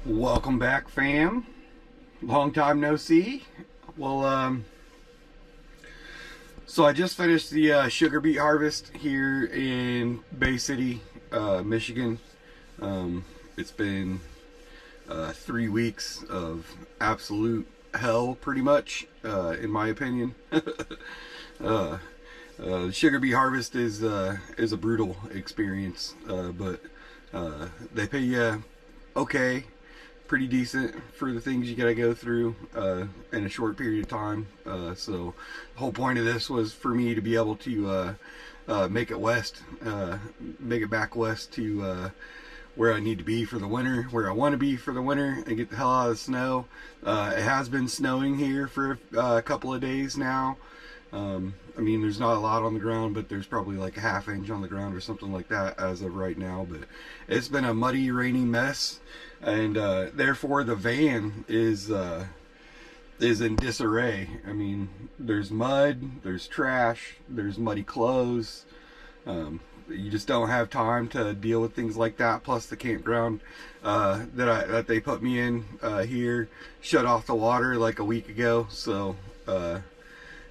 Welcome back, fam. Long time no see. Well, so I just finished the sugar beet harvest here in Bay City, Michigan. It's been 3 weeks of absolute hell, pretty much, in my opinion. The sugar beet harvest is a brutal experience, but they pay you okay, pretty decent for the things you gotta go through in a short period of time. So the whole point of this was for me to be able to make it west, make it back west to where I need to be for the winter, where I want to be for the winter, and get the hell out of the snow. It has been snowing here for a couple of days now. I mean, there's not a lot on the ground, but there's probably like a ½ inch on the ground or something like that as of right now. But it's been a muddy, rainy mess, and therefore the van is in disarray. I mean, there's mud, there's trash, there's muddy clothes. You just don't have time to deal with things like that. Plus, the campground that they put me in here shut off the water like a week ago. So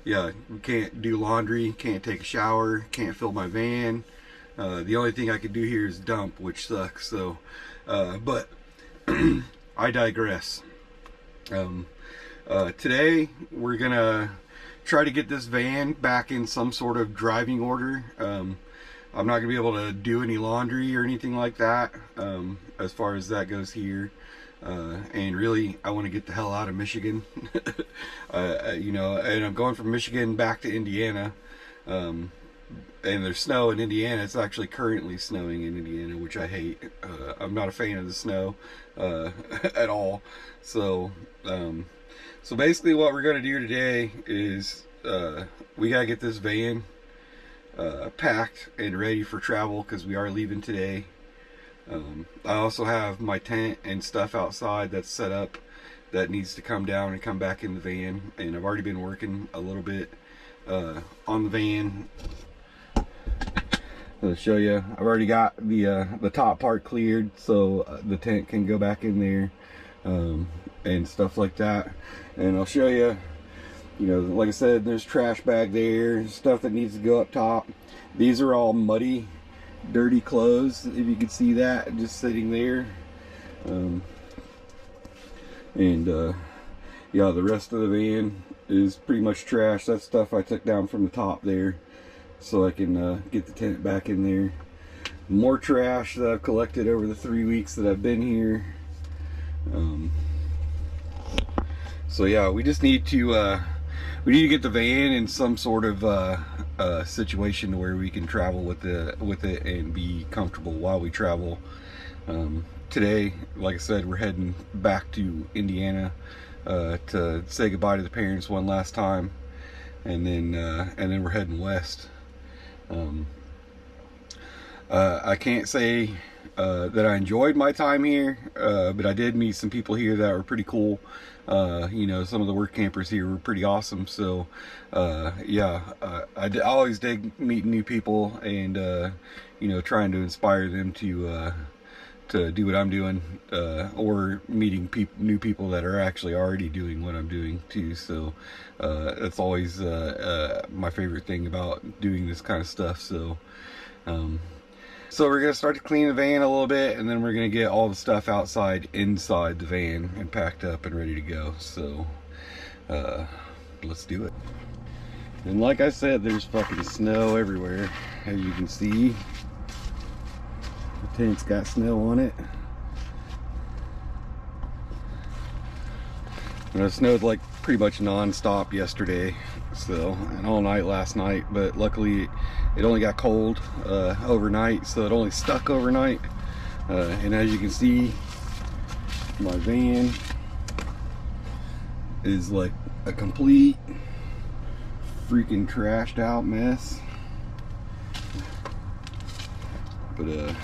yeah, can't do laundry, can't take a shower, can't fill my van. The only thing I could do here is dump, which sucks. So, but I digress. Today we're gonna try to get this van back in some sort of driving order. I'm not gonna be able to do any laundry or anything like that as far as that goes here. And really, I want to get the hell out of Michigan. You know, and I'm going from Michigan back to Indiana. And there's snow in Indiana. It's actually currently snowing in Indiana, which I hate. I'm not a fan of the snow at all. So, so basically what we're going to do today is we got to get this van packed and ready for travel because we are leaving today. I also have my tent and stuff outside that's set up that needs to come down and come back in the van, and I've already been working a little bit on the van. I'll show you. I've already got the top part cleared so the tent can go back in there and stuff like that. And I'll show you, you know, like I said, there's trash bag there, stuff that needs to go up top. These are all muddy, dirty clothes, if you can see that just sitting there. Yeah, the rest of the van is pretty much trash. That's stuff I took down from the top there so I can get the tent back in there. More trash that I've collected over the 3 weeks that I've been here. So yeah, we just need to get the van in some sort of situation where we can travel with it and be comfortable while we travel. Today, like I said, we're heading back to Indiana to say goodbye to the parents one last time, and then we're heading west. I can't say that I enjoyed my time here, but I did meet some people here that were pretty cool. You know, some of the work campers here were pretty awesome. So yeah, I always dig meeting new people and you know, trying to inspire them to do what I'm doing, or meeting new people that are actually already doing what I'm doing too. So that's always my favorite thing about doing this kind of stuff. So so we're gonna start to clean the van a little bit, and then we're gonna get all the stuff inside the van and packed up and ready to go. So let's do it. And like I said, there's fucking snow everywhere, as you can see. The tent's got snow on it. And it snowed like pretty much non-stop yesterday, so, and all night last night, but luckily it only got cold overnight, so it only stuck overnight. And as you can see, my van is like a complete freaking trashed out mess. But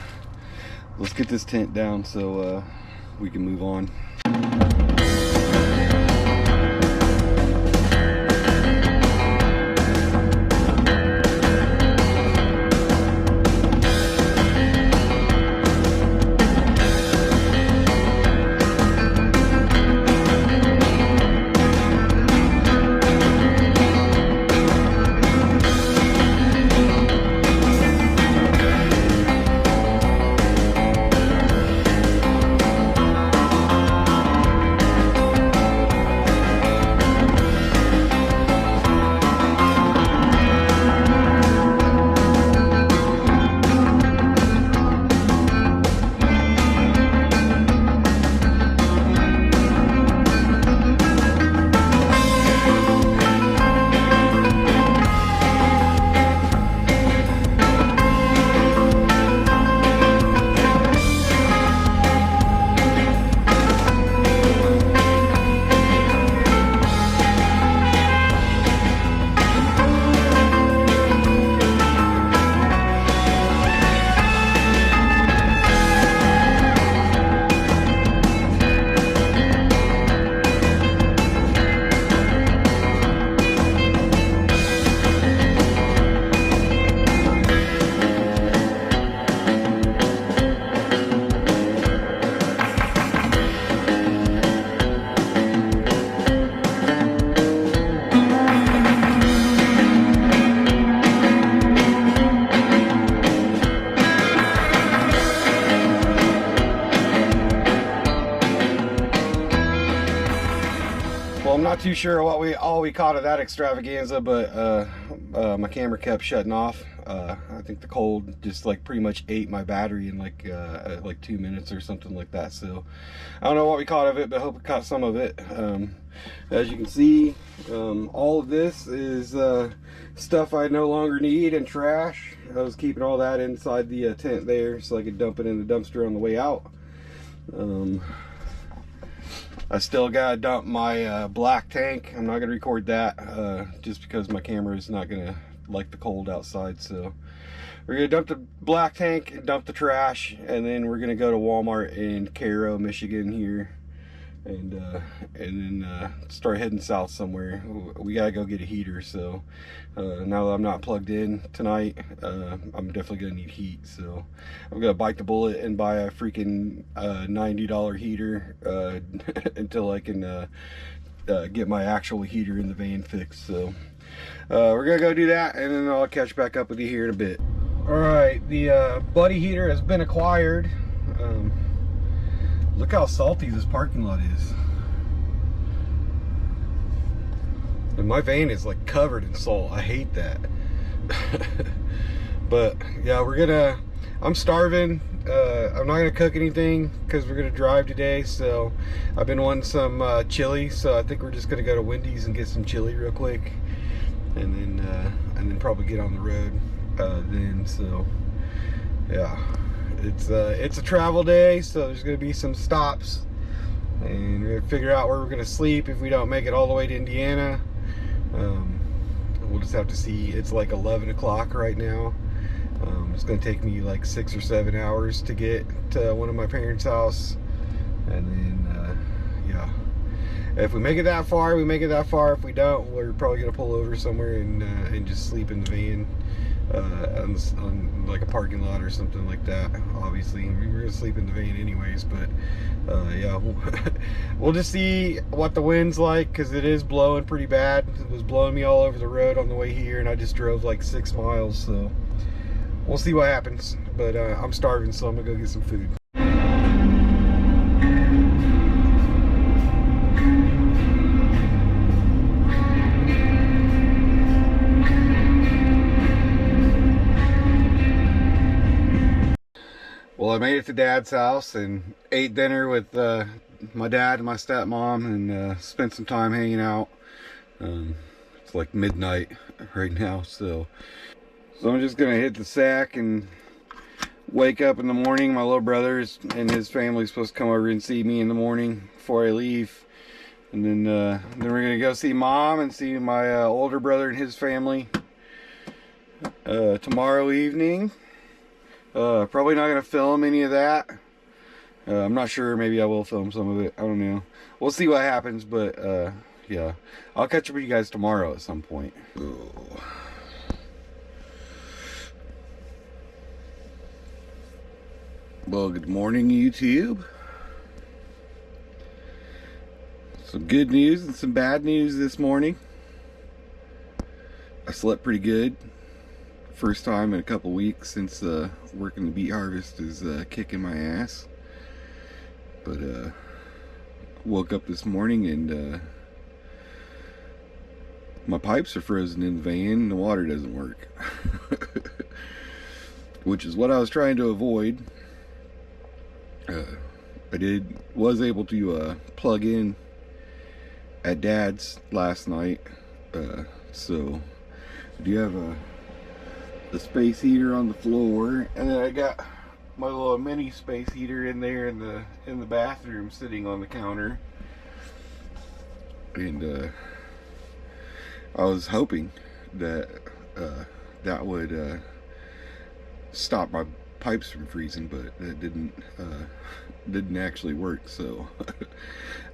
let's get this tent down so we can move on. not too sure what we caught of that extravaganza, but my camera kept shutting off. I think the cold just like pretty much ate my battery in like 2 minutes or something like that. So I don't know what we caught of it, but I hope we caught some of it. As you can see, all of this is stuff I no longer need and trash. I was keeping all that inside the tent there so I could dump it in the dumpster on the way out. I still gotta dump my black tank. I'm not gonna record that just because my camera is not gonna like the cold outside. So we're gonna dump the black tank and dump the trash, and then we're gonna go to Walmart in Cairo, Michigan here, and then start heading south somewhere. We gotta go get a heater. So now that I'm not plugged in tonight, I'm definitely gonna need heat. So I'm gonna bite the bullet and buy a freaking $90 heater until I can get my actual heater in the van fixed. So we're gonna go do that, and then I'll catch back up with you here in a bit. All right, the buddy heater has been acquired. Look how salty this parking lot is. And my van is like covered in salt. I hate that. But yeah, I'm starving. I'm not gonna cook anything because we're gonna drive today. So I've been wanting some chili, so I think we're just gonna go to Wendy's and get some chili real quick, and then probably get on the road then. So yeah, it's a travel day, so there's gonna be some stops, and we're gonna figure out where we're gonna sleep if we don't make it all the way to Indiana. We'll just have to see. It's like 11 o'clock right now. It's gonna take me like 6 or 7 hours to get to one of my parents' house, and then yeah, if we make it that far, we make it that far. If we don't, we're probably gonna pull over somewhere and just sleep in the van on like a parking lot or something like that. Obviously, we're gonna sleep in the van anyways, but yeah, we'll just see what the wind's like, because it is blowing pretty bad. It was blowing me all over the road on the way here, and I just drove like 6 miles, so we'll see what happens. But I'm starving, so I'm gonna go get some food. Well, I made it to Dad's house and ate dinner with my dad and my stepmom, and spent some time hanging out. It's like midnight right now, so I'm just gonna hit the sack and wake up in the morning. My little brother and his family supposed to come over and see me in the morning before I leave, and then we're gonna go see Mom and see my older brother and his family tomorrow evening. Probably not gonna film any of that. I'm not sure. Maybe I will film some of it. I don't know. We'll see what happens. But yeah, I'll catch up with you guys tomorrow at some point. Oh. Well, good morning, YouTube. Some good news and some bad news this morning. I slept pretty good. First time in a couple weeks since working the beet harvest is kicking my ass. But woke up this morning and my pipes are frozen in the van and the water doesn't work. Which is what I was trying to avoid. I was able to plug in at Dad's last night. So I do have the space heater on the floor, and then I got my little mini space heater in there in the bathroom sitting on the counter. And I was hoping that that would stop my pipes from freezing, but it didn't actually work. So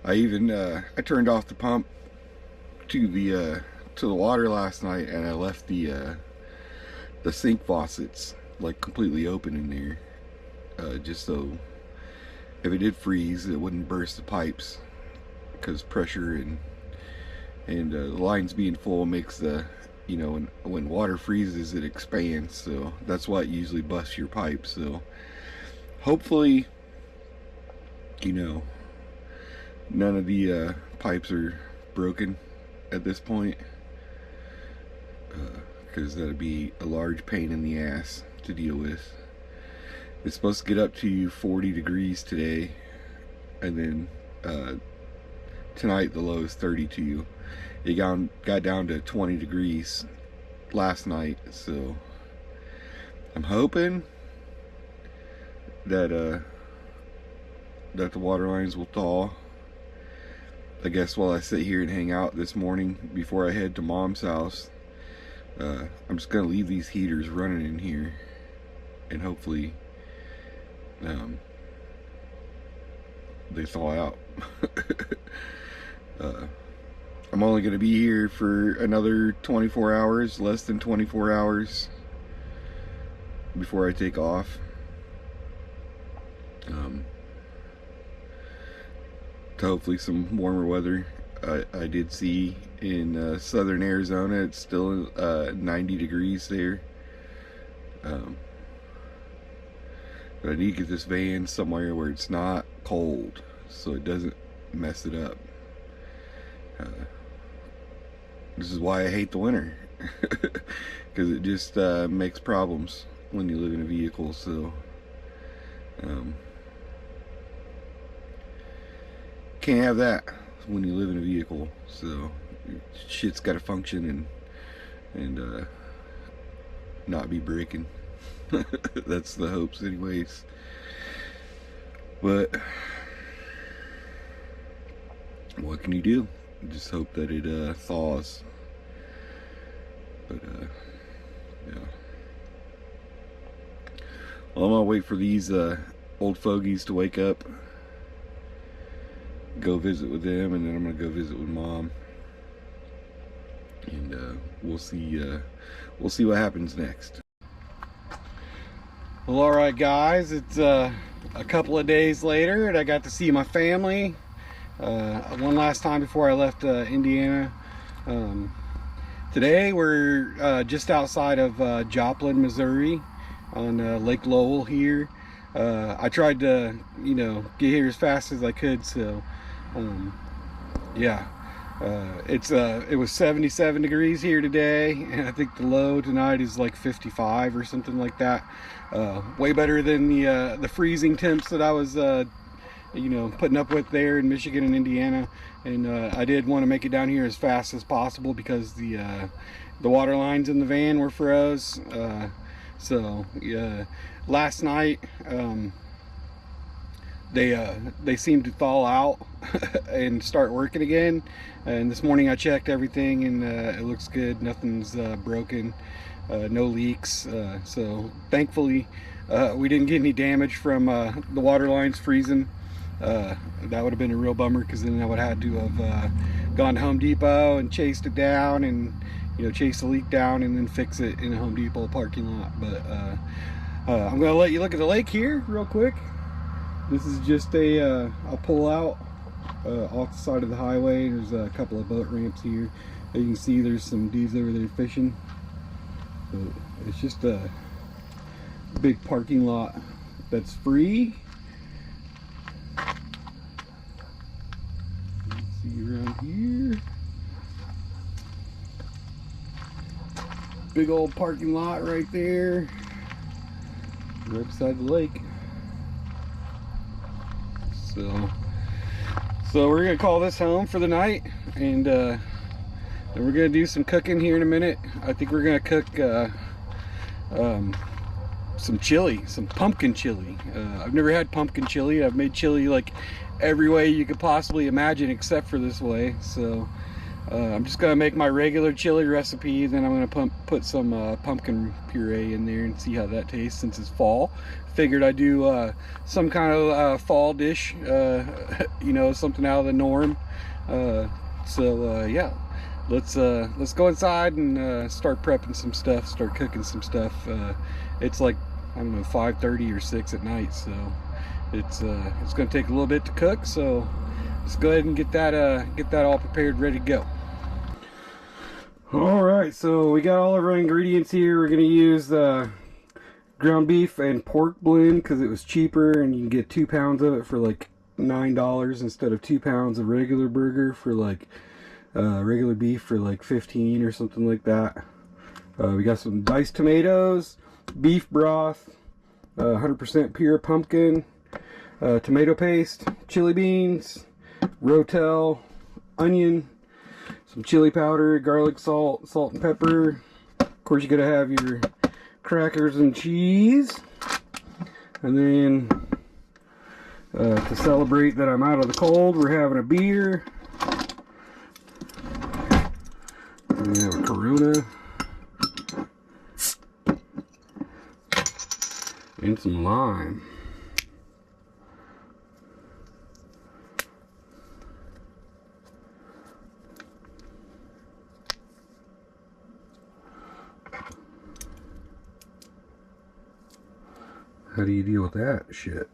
I turned off the pump to the water last night, and I left the sink faucets like completely open in there, just so if it did freeze it wouldn't burst the pipes, because pressure and the lines being full makes the, you know, when water freezes it expands, so that's why it usually busts your pipes. So hopefully, you know, none of the pipes are broken at this point, because that'd be a large pain in the ass to deal with. It's supposed to get up to 40 degrees today, and then tonight the low is 32. It got down to 20 degrees last night, so I'm hoping that that the water lines will thaw. I guess while I sit here and hang out this morning before I head to Mom's house, I'm just gonna leave these heaters running in here, and hopefully they thaw out. I'm only gonna be here for another 24 hours, less than 24 hours before I take off. To hopefully some warmer weather. I did see in southern Arizona it's still 90 degrees there. But I need to get this van somewhere where it's not cold so it doesn't mess it up. This is why I hate the winter, because it just makes problems when you live in a vehicle. So can't have that when you live in a vehicle. So shit's got to function and not be breaking. That's the hopes anyways. But what can you do? Just hope that it thaws. But yeah. Well, I'm gonna wait for these old fogies to wake up, go visit with them, and then I'm gonna go visit with Mom, and we'll see what happens next. Well, all right, guys, it's a couple of days later, and I got to see my family one last time before I left Indiana. Today we're just outside of Joplin, Missouri, on Lake Lowell here. I tried to, get here as fast as I could, so yeah. It was 77 degrees here today, and I think the low tonight is like 55 or something like that. Way better than the freezing temps that I was putting up with there in Michigan and Indiana. And I did want to make it down here as fast as possible because the water lines in the van were froze. So yeah, last night they seemed to thaw out and start working again, and this morning I checked everything, and it looks good. Nothing's broken, no leaks, so thankfully we didn't get any damage from the water lines freezing. That would have been a real bummer, because then I would have had to have gone to Home Depot and chased it down, and chase the leak down and then fix it in a Home Depot parking lot. But I'm gonna let you look at the lake here real quick. This is just a pull out off the side of the highway. There's a couple of boat ramps here. As you can see, there's some dudes over there fishing. But it's just a big parking lot that's free. Let's see around here. Big old parking lot right there, right beside the lake. So we're gonna call this home for the night, and then we're gonna do some cooking here in a minute. I think we're gonna cook some chili, some pumpkin chili. I've never had pumpkin chili. I've made chili like every way you could possibly imagine except for this way. So I'm just gonna make my regular chili recipe, then I'm gonna put some pumpkin puree in there and see how that tastes. Since it's fall, figured I'd do some kind of fall dish, something out of the norm. Yeah, let's go inside and start prepping some stuff, start cooking some stuff. It's like, I don't know, 5:30 or 6 at night, so it's gonna take a little bit to cook. So let's go ahead and get that all prepared, ready to go. All right, so we got all of our ingredients here. We're gonna use ground beef and pork blend because it was cheaper, and you can get 2 pounds of it for like $9 instead of 2 pounds of regular burger for like Regular beef for like 15 or something like that. We got some diced tomatoes, beef broth, 100% pure pumpkin, tomato paste, chili beans, rotel, onion, some chili powder, garlic salt, salt and pepper. Of course, you gotta have your crackers and cheese. And then to celebrate that I'm out of the cold, we're having a beer. And we have a Corona. And some lime. How do you deal with that shit?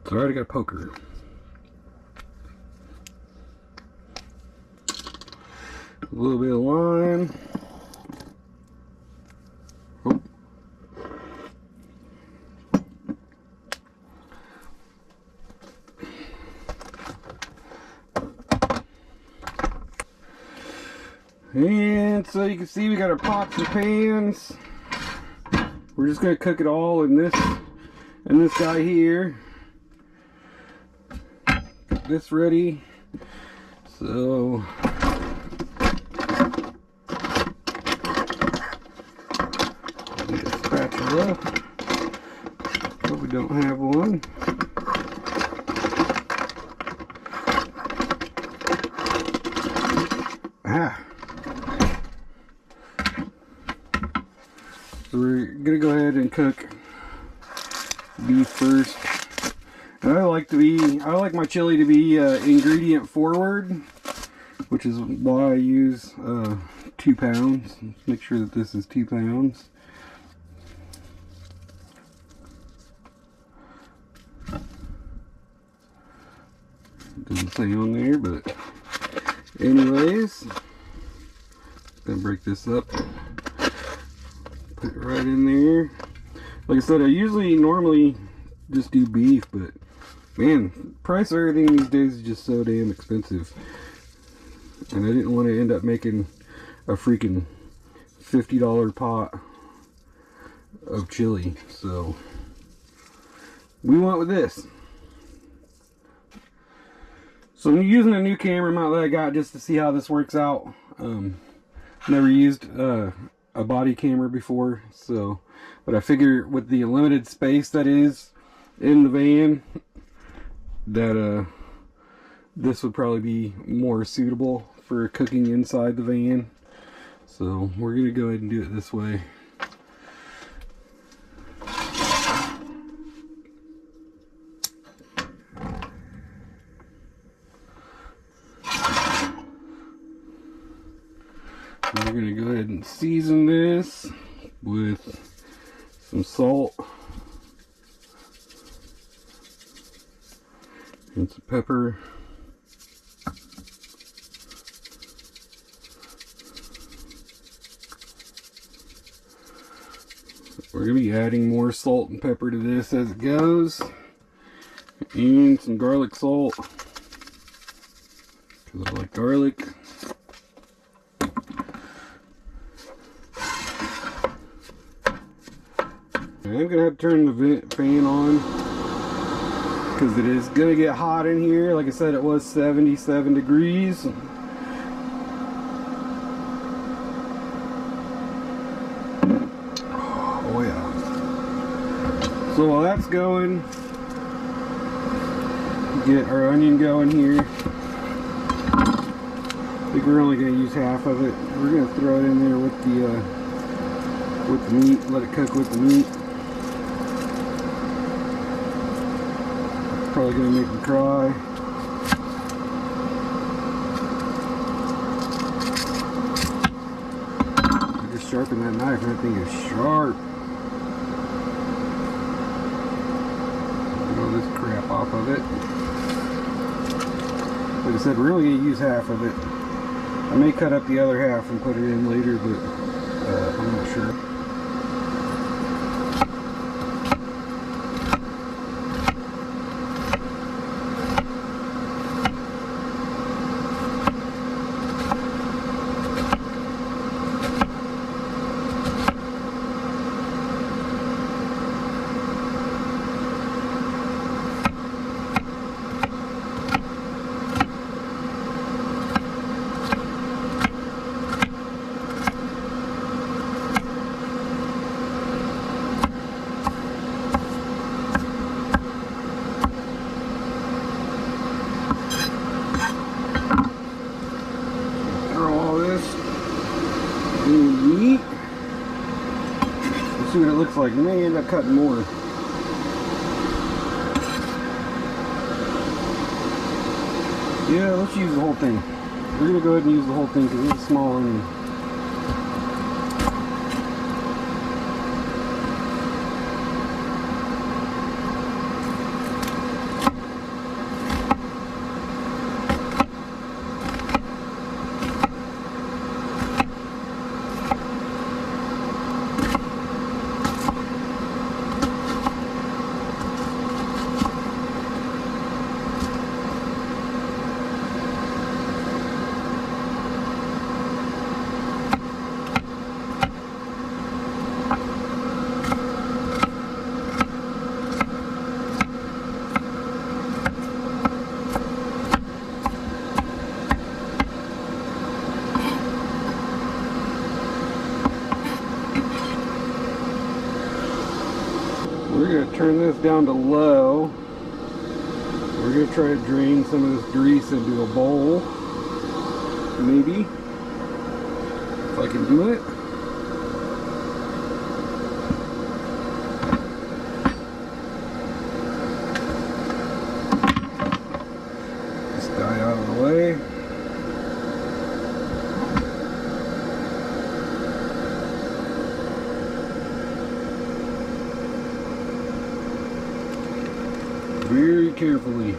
So I already got a poker. A little bit of lime. Oh. And so you can see we got our pots and pans. We're just gonna cook it all in this guy here. Get this ready. So need a spatula. But we don't have one. So we're gonna go ahead and cook beef first. And I like my chili to be ingredient forward, which is why I use 2 pounds. Let's make sure that this is 2 pounds. Doesn't say on there, but anyways, gonna break this up. Put it right in there. Like I said, I normally just do beef, but man, price of everything these days is just so damn expensive. And I didn't want to end up making a freaking $50 pot of chili. So we went with this. So I'm using a new camera mount that I got just to see how this works out. Never used a body camera before, so but I figure with the limited space that is in the van, that this would probably be more suitable for cooking inside the van. So we're gonna go ahead and do it this way. We're going to go ahead and season this with some salt and some pepper. We're going to be adding more salt and pepper to this as it goes, and some garlic salt because I like garlic. I'm gonna have to turn the fan on because it is gonna get hot in here. Like I said, it was 77 degrees. Oh yeah. So while that's going, get our onion going here. I think we're only gonna use half of it. We're gonna throw it in there with the meat. Let it cook with the meat. Probably gonna make me cry. I just sharpened that knife and that thing is sharp. Get all this crap off of it. Like I said, we're only gonna use half of it. I may cut up the other half and put it in later, but I'm not sure. looks like. We may end up cutting more. Yeah, let's use the whole thing. We're going to go ahead and use the whole thing because it's a small onion. We're going to turn this down to low. We're going to try to drain some of this grease into a bowl. Maybe. If I can do it. This guy out of the way. Very carefully.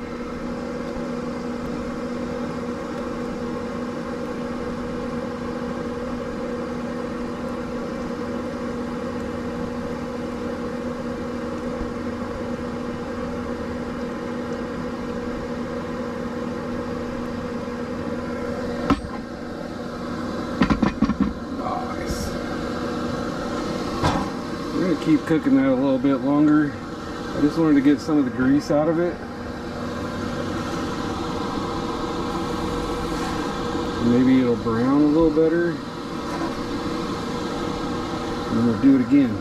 Nice. We're going to keep cooking that a little bit longer. I just wanted to get some of the grease out of it. Maybe it'll brown a little better. And then we'll do it again.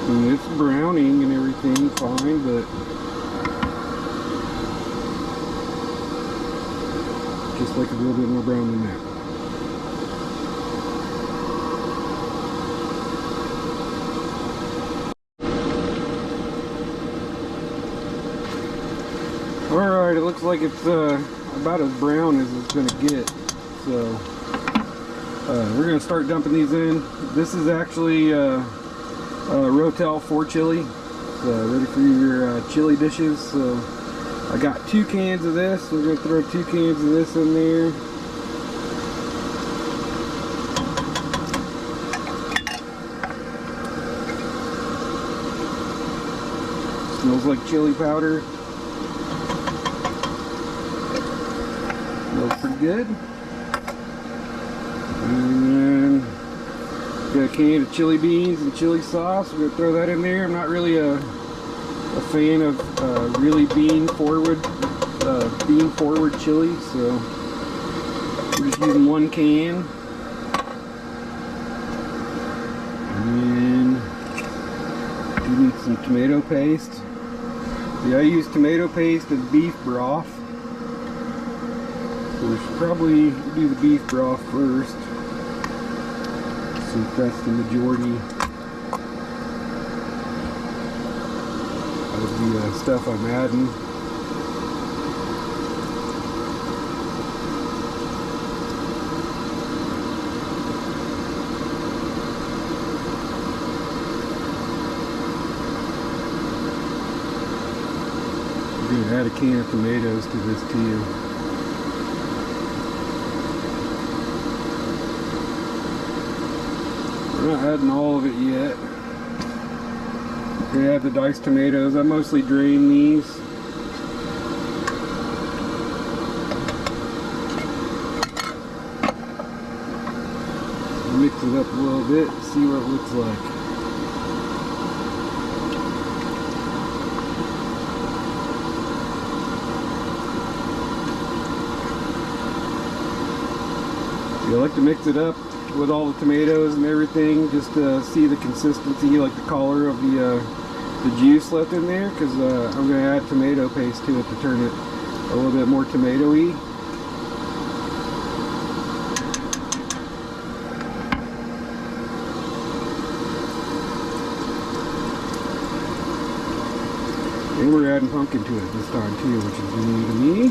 And it's browning and everything fine, but just like a little bit more brown than that. Alright, it looks like it's about as brown as it's going to get. So, we're going to start dumping these in. This is actually Rotel 4 chili. So, ready for your chili dishes. So, I got 2 cans of this. We're going to throw 2 cans of this in there. Smells like chili powder. Smells pretty good. And then got a can of chili beans and chili sauce. We're gonna throw that in there. I'm not really a fan of really bean forward chili, so we're just using 1 can. And then you need some tomato paste. Yeah, I use tomato paste and beef broth. So we should probably do the beef broth first, since that's the majority of the stuff I'm adding. We're going to add a can of tomatoes to this too. We're not adding all of it yet. We're going to add the diced tomatoes. I mostly drain these. Mix it up a little bit, see what it looks like. I like to mix it up with all the tomatoes and everything, just to see the consistency, like the color of the juice left in there, because I'm going to add tomato paste to it to turn it a little bit more tomatoey. adding pumpkin to it this time too, which is new to me.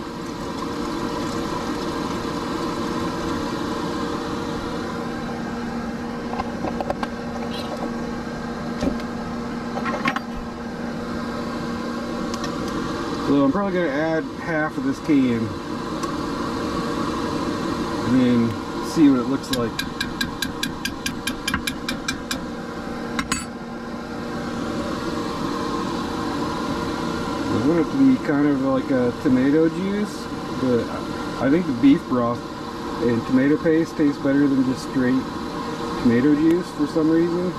So I'm probably going to add half of this can and then see what it looks like. I want it to be kind of like a tomato juice, but I think the beef broth and tomato paste tastes better than just straight tomato juice for some reason.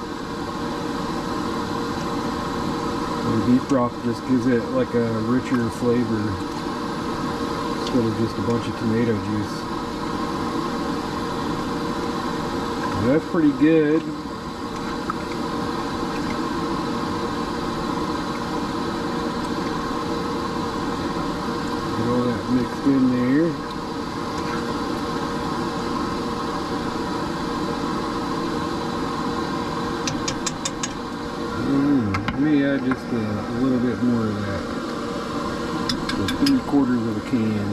And beef broth just gives it like a richer flavor instead of just a bunch of tomato juice. So that's pretty good. Get all that mixed in there. Let me add just a little bit more of that. So 3/4 of a can.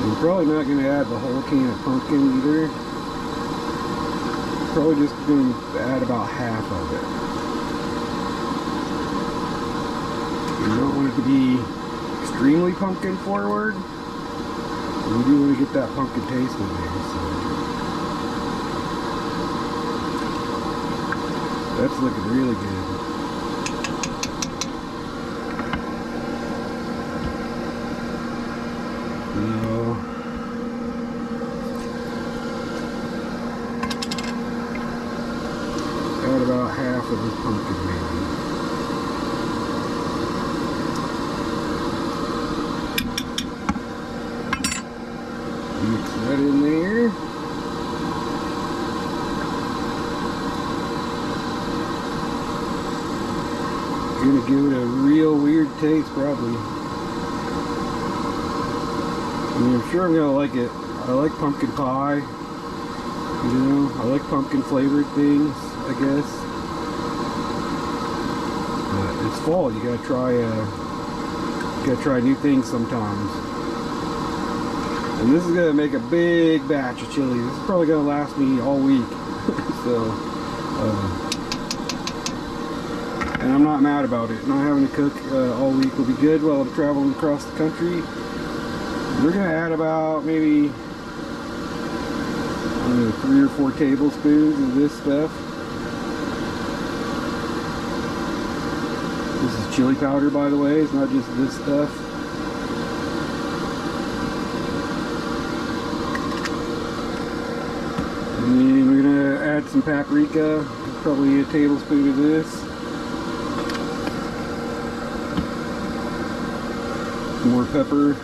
I'm probably not going to add the whole can of pumpkin either. Probably just going to add about half of it. You don't want it to be extremely pumpkin forward. You do want to get that pumpkin taste in there. So that's looking really good. Now, add about half of this pumpkin maybe. Mix that in there. Gonna give it a real weird taste probably. I mean, I'm sure I'm gonna like it. I like pumpkin pie. You know, I like pumpkin flavored things, I guess. But it's fall. You gotta try new things sometimes. And this is gonna make a big batch of chili. This is probably gonna last me all week. So, and I'm not mad about it. Not having to cook all week will be good while I'm traveling across the country. We're gonna add about maybe, I don't know, 3 or 4 tablespoons of this stuff. This is chili powder, by the way. It's not just this stuff. And then we're gonna add some paprika, probably a tablespoon of this. Some more pepper.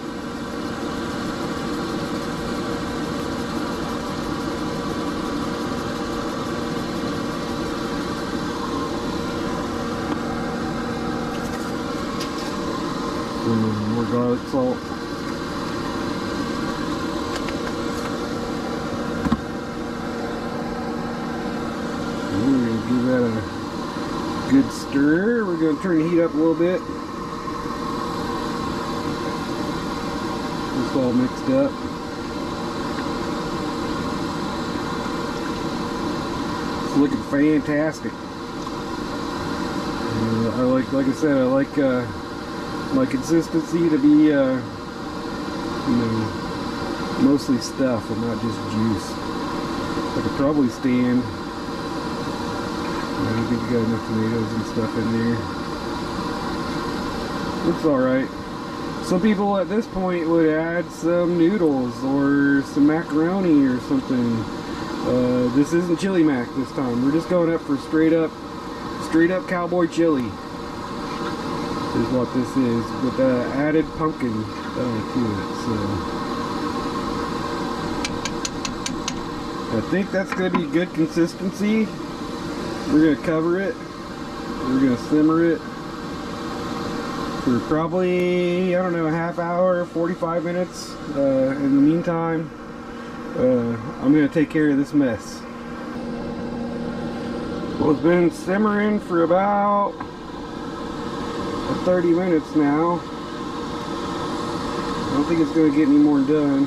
Some more garlic salt. We're going to give that a good stir. We're going to turn the heat up a little bit. It's all mixed up. It's looking fantastic. I like I said, I like my consistency to be, you know, mostly stuff and not just juice. I could probably stand. I don't think you got enough tomatoes and stuff in there. Looks alright. Some people at this point would add some noodles or some macaroni or something. This isn't chili mac this time. We're just going up for straight up cowboy chili is what this is, with added pumpkin to it. So I think that's going to be good consistency. We're going to cover it. We're going to simmer it for probably, I don't know, a half hour, 45 minutes. In the meantime, I'm going to take care of this mess. Well, it's been simmering for about 30 minutes now. I don't think it's going to get any more done.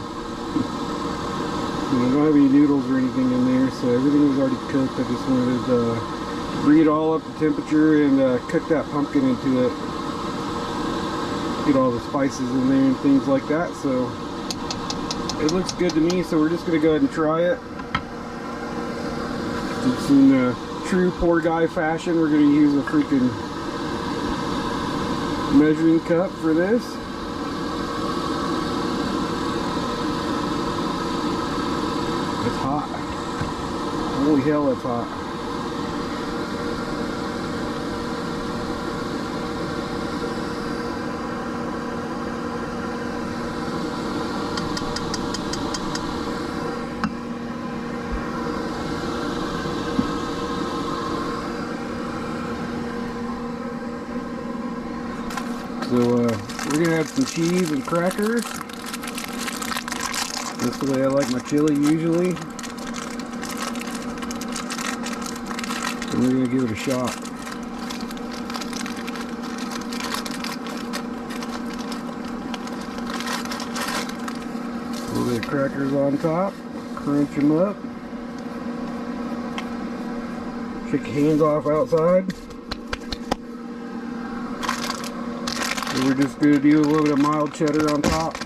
I don't have any noodles or anything in there, so everything was already cooked. I just wanted to bring it all up to temperature and cook that pumpkin into it. Get all the spices in there and things like that. So it looks good to me, so we're just going to go ahead and try it. It's in true poor guy fashion. We're going to use a freaking measuring cup for this. It's hot. Holy hell, it's hot. So we're gonna add some cheese and crackers. That's the way I like my chili usually. And we're gonna give it a shot. A little bit of crackers on top. Crunch them up. Shake your hands off outside. We're just going to do a little bit of mild cheddar on top.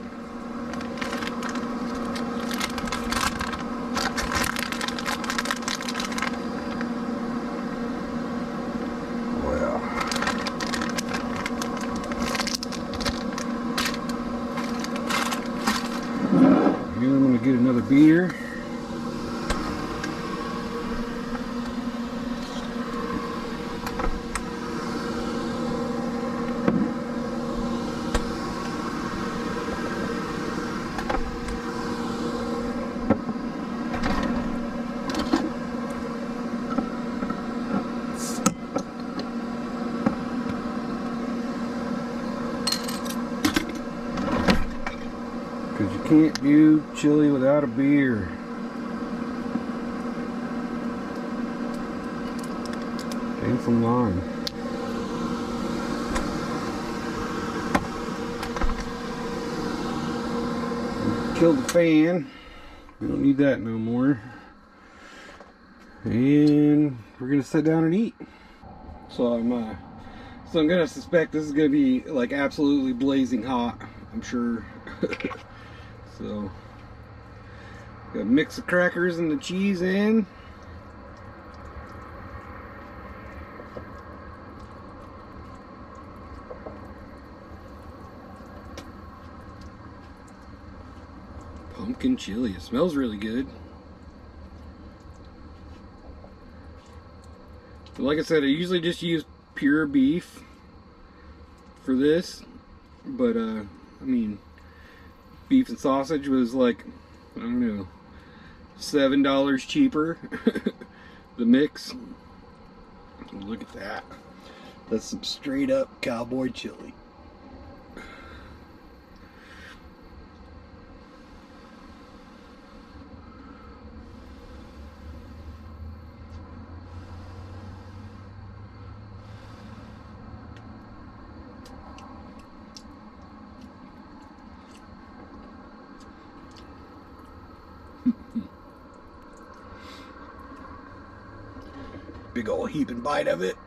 Well, here I'm going to get another beer. Because you can't do chili without a beer. And some lime. Killed the fan. We don't need that no more. And we're gonna sit down and eat. So I'm gonna suspect this is gonna be like absolutely blazing hot. I'm sure. So, got a mix of crackers and the cheese in. Pumpkin chili. It smells really good. But like I said, I usually just use pure beef for this. But, I mean, beef and sausage was like, I don't know, $7 cheaper. The mix. Look at that. That's some straight up cowboy chili. Big old heaping bite of it.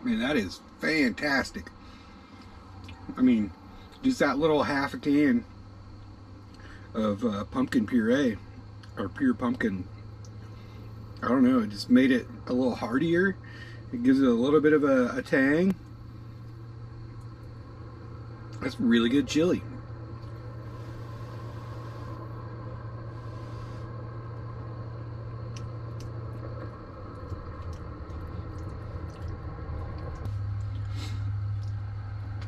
Man, that is fantastic. I mean, just that little half a can of pumpkin puree, or pure pumpkin, I don't know, it just made it a little heartier. It gives it a little bit of a tang. That's really good chili.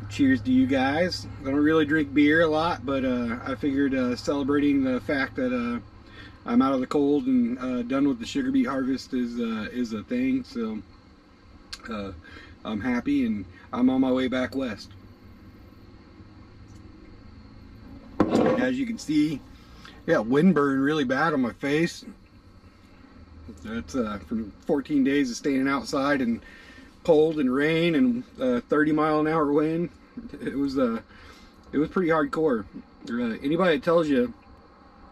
Cheers to you guys. I don't really drink beer a lot, but I figured celebrating the fact that I'm out of the cold and done with the sugar beet harvest is a thing. So I'm happy, and I'm on my way back west. And as you can see, yeah, wind burn really bad on my face. That's from 14 days of staying outside and cold and rain and 30-mile-an-hour wind. It was pretty hardcore. Anybody that tells you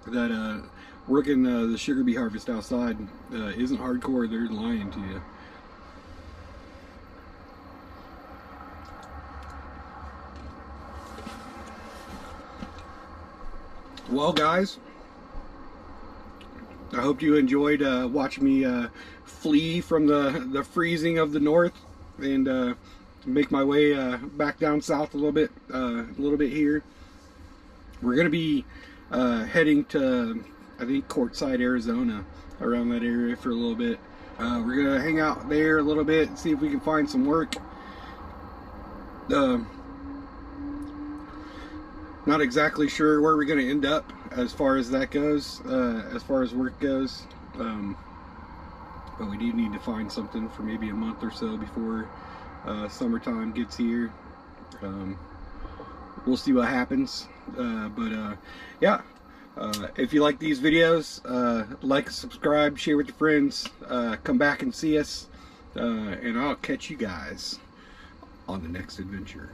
that working the sugar beet harvest outside isn't hardcore, they're lying to you. Well, guys, I hope you enjoyed watching me flee from the freezing of the north and make my way back down south a little bit here. We're gonna be heading to, I think, Quartzsite, Arizona, around that area for a little bit. We're gonna hang out there a little bit and see if we can find some work. Not exactly sure where we're gonna end up as far as that goes, as far as work goes. But we do need to find something for maybe a month or so before summertime gets here. We'll see what happens. Yeah, if you like these videos, like, subscribe, share with your friends, come back and see us, and I'll catch you guys on the next adventure.